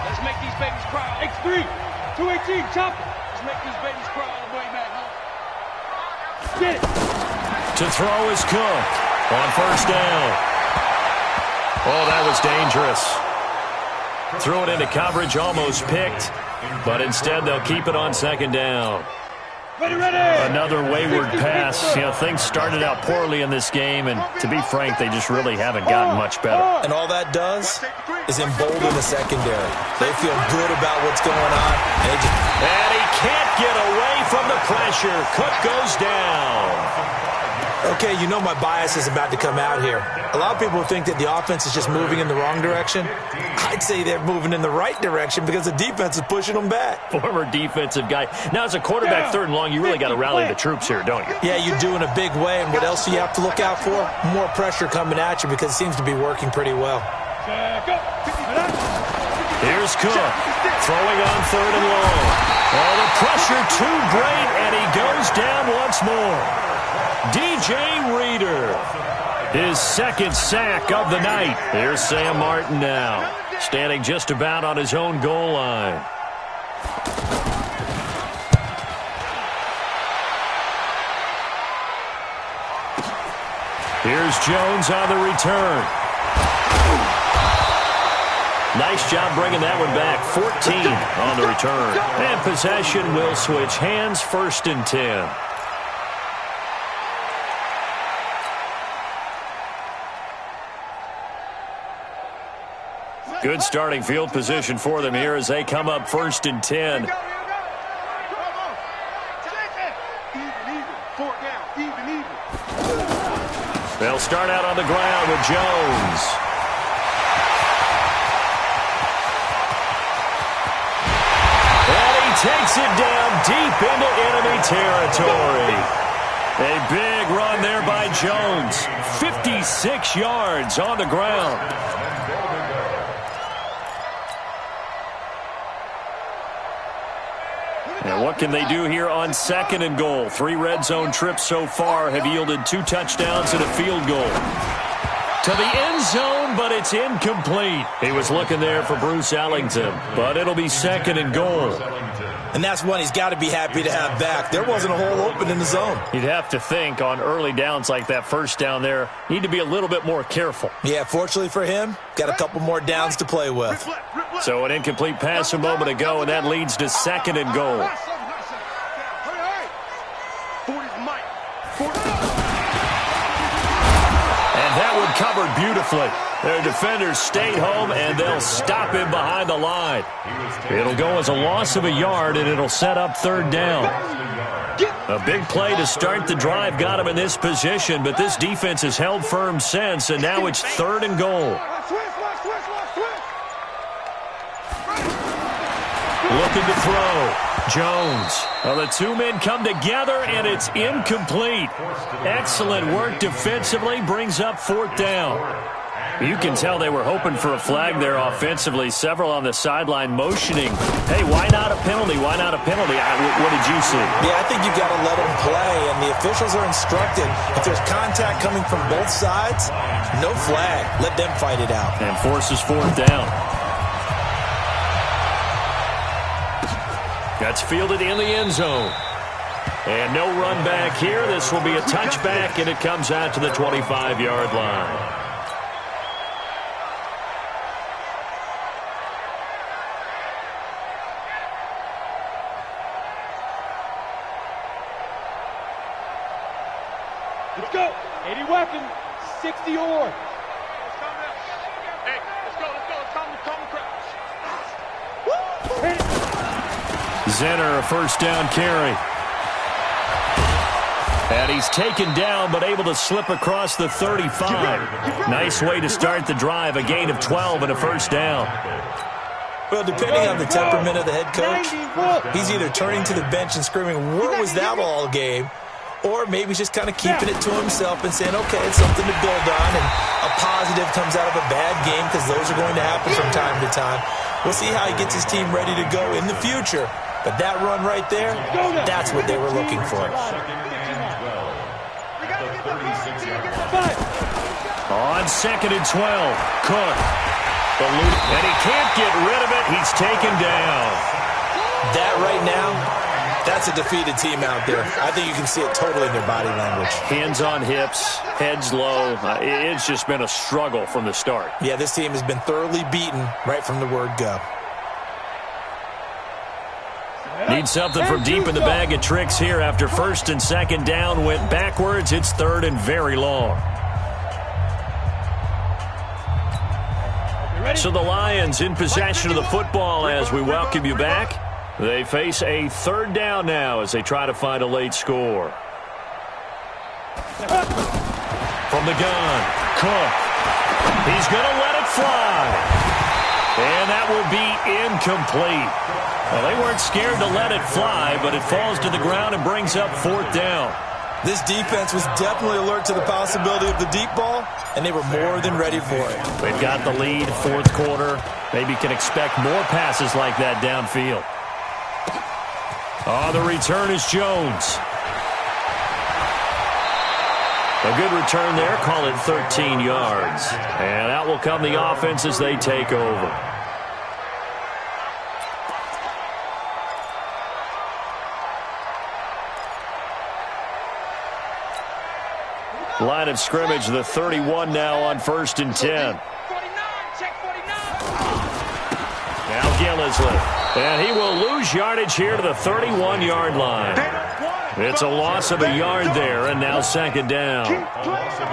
Let's make these babies cry. X3. 218. Chop it. Let's make this baby's cry all the way back home. To throw is Cook on first down. Oh, that was dangerous. Threw it into coverage, almost picked, but instead they'll keep it on second down. Another wayward pass. You know, things started out poorly in this game, and to be frank, they just really haven't gotten much better. And all that does is embolden the secondary. They feel good about what's going on. And he can't get away from the pressure. Cook goes down. Okay, you know my bias is about to come out here. A lot of people think that the offense is just moving in the wrong direction. I'd say they're moving in the right direction because the defense is pushing them back. Former defensive guy. Now, as a quarterback, third and long, you really got to rally the troops here, don't you? Yeah, you do in a big way. And what else do you have to look out for? More pressure coming at you because it seems to be working pretty well. Here's Cook throwing on third and long. Oh, the pressure too great, and he goes down once more. DJ Reader, his second sack of the night. Here's Sam Martin now, standing just about on his own goal line. Here's Jones on the return. Nice job bringing that one back. 14 on the return. And possession will switch hands, 1st and 10. Good starting field position for them here as they come up 1st and 10. They'll start out on the ground with Jones. And he takes it down deep into enemy territory. A big run there by Jones. 56 yards on the ground. And what can they do here on 2nd and goal? 3 red zone trips so far have yielded 2 touchdowns and a field goal. To the end zone, but it's incomplete. He was looking there for Bruce Ellington, but it'll be 2nd and goal. And that's one he's got to be happy to have back. There wasn't a hole open in the zone. You'd have to think on early downs like that first down there, need to be a little bit more careful. Yeah, fortunately for him, got a couple more downs to play with. So an incomplete pass a moment ago, and that leads to 2nd and goal. And that one covered beautifully. Their defenders stayed home, and they'll stop him behind the line. It'll go as a loss of a yard, and it'll set up 3rd down. A big play to start the drive got him in this position, but this defense has held firm since, and now it's 3rd and goal. Looking to throw. Jones. Well, the 2 men come together, and it's incomplete. Excellent work defensively, brings up 4th down. You can tell they were hoping for a flag there offensively. Several on the sideline motioning, hey, why not a penalty? Why not a penalty? What did you see? Yeah, I think you've got to let them play, and the officials are instructed. If there's contact coming from both sides, no flag. Let them fight it out. And forces 4th down. That's fielded in the end zone. And no run back here. This will be a touchback, and it comes out to the 25-yard line. Let's go. 80 weapon. 60 or. Hey, let's go. Calm the crowd. Zenner, a 1st down carry. And he's taken down, but able to slip across the 35. Nice way to start the drive. A gain of 12 and a 1st down. Well, depending on the temperament of the head coach, he's either turning to the bench and screaming, where was that all game? Or maybe he's just kind of keeping it to himself and saying, okay, it's something to build on, and a positive comes out of a bad game because those are going to happen from time to time. We'll see how he gets his team ready to go in the future. But that run right there, that's what they were looking for. On 2nd and 12, Cook. And he can't get rid of it. He's taken down. That right now That's a defeated team out there. I think you can see it totally in their body language. Hands on hips, heads low. It's just been a struggle from the start. Yeah, this team has been thoroughly beaten right from the word go. Need something from deep in the bag of tricks here after first and second down went backwards. It's third and very long. So the Lions in possession of the football as we welcome you back. They face a third down now as they try to find a late score. From the gun, Cook. He's going to let it fly. And that will be incomplete. Well, they weren't scared to let it fly, but it falls to the ground and brings up fourth down. This defense was definitely alert to the possibility of the deep ball, and they were more than ready for it. They've got the lead, fourth quarter. Maybe can expect more passes like that downfield. Oh, the return is Jones. A good return there. Call it 13 yards. And out will come the offense as they take over. Line of scrimmage, the 31 now on 1st and 10. Now Gillisley. And he will lose yardage here to the 31-yard line. It's a loss of a yard there, and now second down.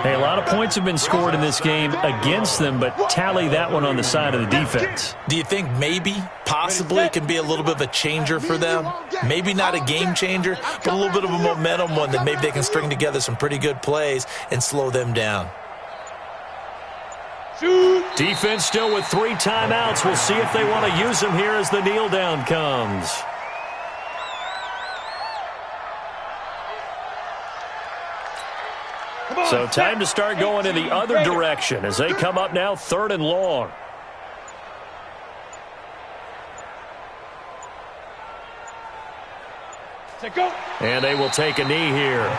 Hey, a lot of points have been scored in this game against them, but tally that one on the side of the defense. Do you think maybe, possibly, it can be a little bit of a changer for them? Maybe not a game changer, but a little bit of a momentum one that maybe they can string together some pretty good plays and slow them down. Defense still with 3 timeouts. We'll see if they want to use them here as the kneel down comes. So time to start going in the other direction as they come up now 3rd and long. And they will take a knee here.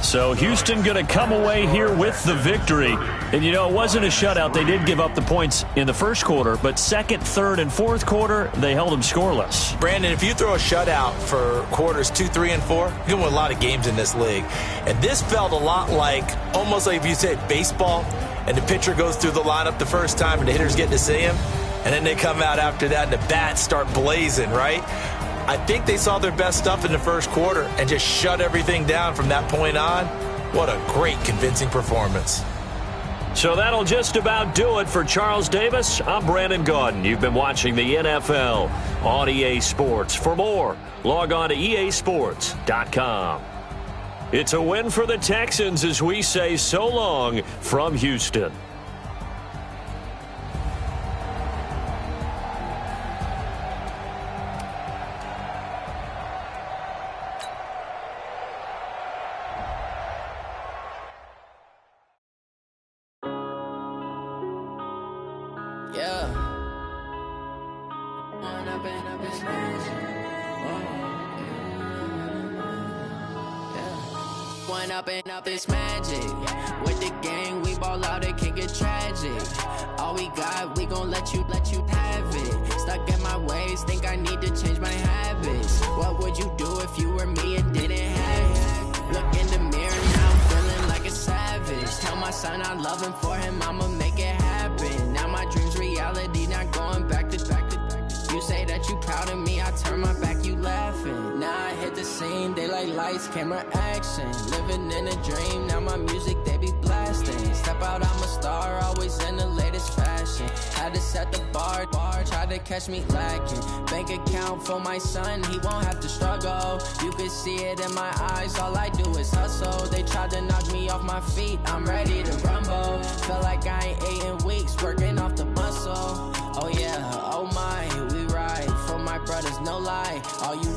So Houston going to come away here with the victory. And, you know, it wasn't a shutout. They did give up the points in the first quarter, but second, third, and fourth quarter, they held them scoreless. Brandon, if you throw a shutout for quarters 2, 3, and 4, you're going to win a lot of games in this league. And this felt a lot like, almost like if you said baseball, and the pitcher goes through the lineup the first time and the hitters get to see him, and then they come out after that and the bats start blazing, right? I think they saw their best stuff in the first quarter and just shut everything down from that point on. What a great, convincing performance. So that'll just about do it for Charles Davis. I'm Brandon Gaudin. You've been watching the NFL on EA Sports. For more, log on to easports.com. It's a win for the Texans as we say so long from Houston. Up this magic with the gang, we ball out, it can get tragic. All we got, we gon' let you have it. Stuck in my ways, think I need to change my habits. What would you do if you were me and didn't have it? Look in the mirror, now I'm feeling like a savage. Tell my son I love him, for him I'ma make it happen. Now my dreams reality, not going back to. You say that you proud of me, I turn my back, you laughing. Now I hit the scene, they like lights, camera, action. Living in a dream, now my music, they be blasting. Step out, I'm a star, always in the latest fashion. Had to set the bar, tried to catch me lacking. Bank account for my son, he won't have to struggle. You can see it in my eyes, all I do is hustle. They tried to knock me off my feet, I'm ready to rumble. Feel like I ain't ate in weeks, working off the muscle. Oh yeah, oh my, we ride for my brothers, no lie. All you